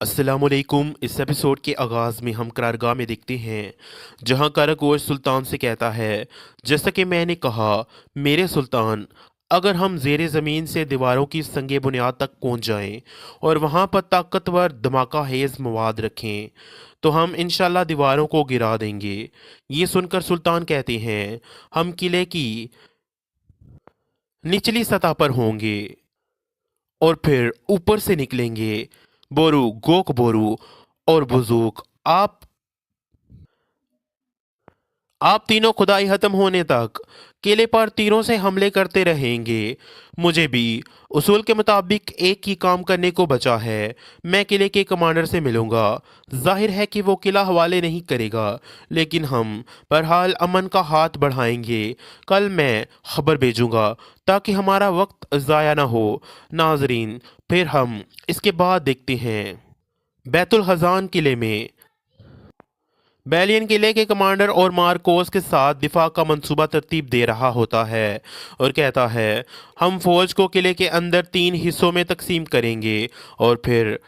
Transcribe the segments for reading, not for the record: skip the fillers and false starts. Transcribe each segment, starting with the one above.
अस्सलाम वालेकुम। इस एपिसोड के आगाज़ में हम करारगाह में देखते हैं जहां काराकोश सुल्तान से कहता है, जैसा कि मैंने कहा मेरे सुल्तान, अगर हम ज़ेरे ज़मीन से दीवारों की संगे बुनियाद तक पहुंच जाएं और वहां पर ताकतवर धमाका हेज़ मवाद रखें तो हम इंशाल्लाह दीवारों को गिरा देंगे। ये सुनकर सुल्तान कहते हैं, हम किले की निचली सतह पर होंगे और फिर ऊपर से निकलेंगे। बोरू, गोक बोरू और बुज़ूक, आप तीनों खुदाई खत्म होने तक किले पर तीरों से हमले करते रहेंगे। मुझे भी उसूल के मुताबिक एक ही काम करने को बचा है। मैं किले के कमांडर से मिलूंगा। जाहिर है कि वो किला हवाले नहीं करेगा, लेकिन हम बहरहाल अमन का हाथ बढ़ाएंगे। कल मैं खबर भेजूंगा ताकि हमारा वक्त ज़ाया ना हो। नाजरीन, फिर हम इसके बाद देखते हैं बैतुल खजान किले में बैलियन किले के कमांडर और मार्कोस के साथ दिफा का मंसूबा तरतीब दे रहा होता है और कहता है, हम फौज को किले के अंदर 3 हिस्सों में तकसीम करेंगे। और फिर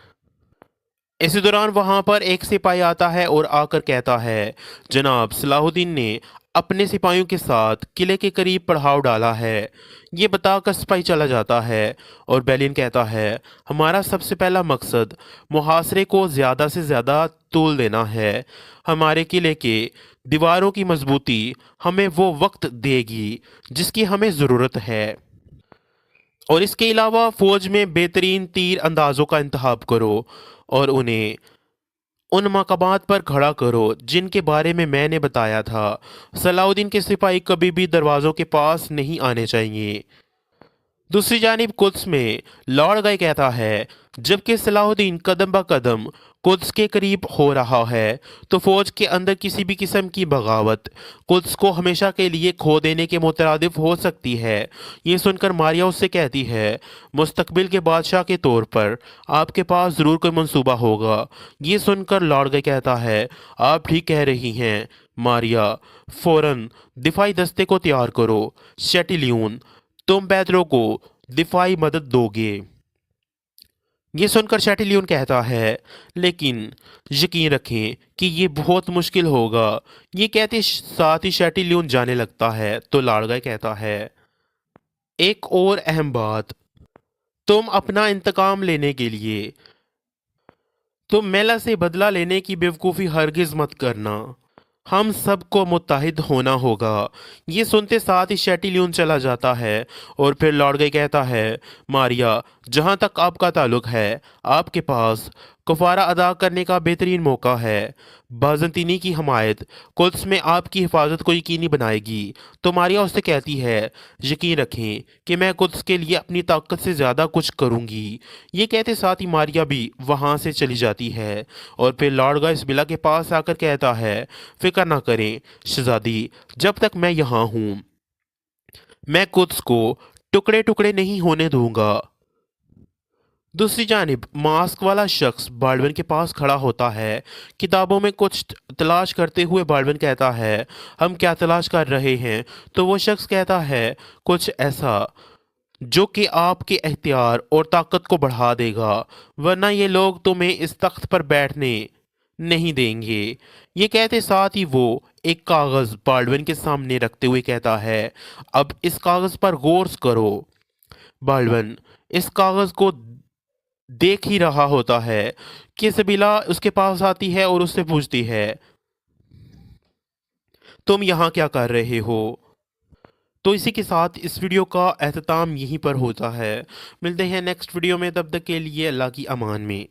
इसी दौरान वहां पर एक सिपाही आता है और आकर कहता है, जनाब सलाहुद्दीन ने अपने सिपाहियों के साथ किले के करीब पड़ाव डाला है। ये बताकर सिपाही चला जाता है और बेलिन कहता है, हमारा सबसे पहला मकसद मुहासरे को ज़्यादा से ज़्यादा तूल देना है। हमारे किले के दीवारों की मजबूती हमें वो वक्त देगी जिसकी हमें ज़रूरत है, और इसके अलावा फ़ौज में बेहतरीन तीर अंदाज़ों का इंतखाब करो और उन्हें उन मकामात पर खड़ा करो जिनके बारे में मैंने बताया था। सलाउद्दीन के सिपाही कभी भी दरवाज़ों के पास नहीं आने चाहिए। दूसरी जानिब कुद्स में लॉर्ड गाय कहता है, जबकि सलाहुद्दीन कदम ब कदम कुद्स के करीब हो रहा है तो फौज के अंदर किसी भी किस्म की बगावत कुद्स को हमेशा के लिए खो देने के मुतरादिफ हो सकती है। ये सुनकर मारिया उससे कहती है, मुस्तकबिल के बादशाह के तौर पर आपके पास ज़रूर कोई मंसूबा होगा। ये सुनकर लॉर्ड गाय कहता है, आप ठीक कह रही हैं मारिया, फौरन दिफाई दस्ते को तैयार करो। शेटिलियन, तुम पैदलों को दिफाई मदद दोगे। ये सुनकर शैटिलियन कहता है, लेकिन यकीन रखें कि ये बहुत मुश्किल होगा। ये कहते साथ ही शैटिलियन जाने लगता है तो लाड़गा कहता है, एक और अहम बात, तुम अपना इंतकाम लेने के लिए तुम मेला से बदला लेने की बेवकूफ़ी हरगिज़ मत करना। हम सबको मुत्तहिद होना होगा। ये सुनते साथ ही शेटिलियन चला जाता है और फिर लौट गए कहता है, मारिया, जहाँ तक आपका ताल्लुक है आपके पास कफारा अदा करने का बेहतरीन मौका है। बाज़ंतीनी की हमायत कुद्स में आपकी हिफाजत को यकीनी बनाएगी। तो मारिया उससे कहती है, यकीन रखें कि मैं कुद्स के लिए अपनी ताकत से ज़्यादा कुछ करूँगी। ये कहते साथ ही मारिया भी वहाँ से चली जाती है और फिर लॉर्ड गाइस बिला के पास आकर कहता है, फिक्र ना करें शहजादी, जब तक मैं यहाँ हूँ मैं कुद्स को टुकड़े टुकड़े नहीं होने दूंगा। दूसरी जानिब मास्क वाला शख्स बाल्डविन के पास खड़ा होता है। किताबों में कुछ तलाश करते हुए बाल्डविन कहता है, हम क्या तलाश कर रहे हैं? तो वो शख्स कहता है, कुछ ऐसा जो कि आपके एख्तियार और ताकत को बढ़ा देगा, वरना ये लोग तुम्हें इस तख्त पर बैठने नहीं देंगे। ये कहते साथ ही वो एक कागज़ बाल्डविन के सामने रखते हुए कहता है, अब इस कागज़ पर गौर करो। बाल्डविन इस कागज़ को देख ही रहा होता है कि सबीला उसके पास आती है और उससे पूछती है, तुम यहाँ क्या कर रहे हो? तो इसी के साथ इस वीडियो का एहतमाम यहीं पर होता है। मिलते हैं नेक्स्ट वीडियो में, तब तक के लिए अल्लाह की अमान में।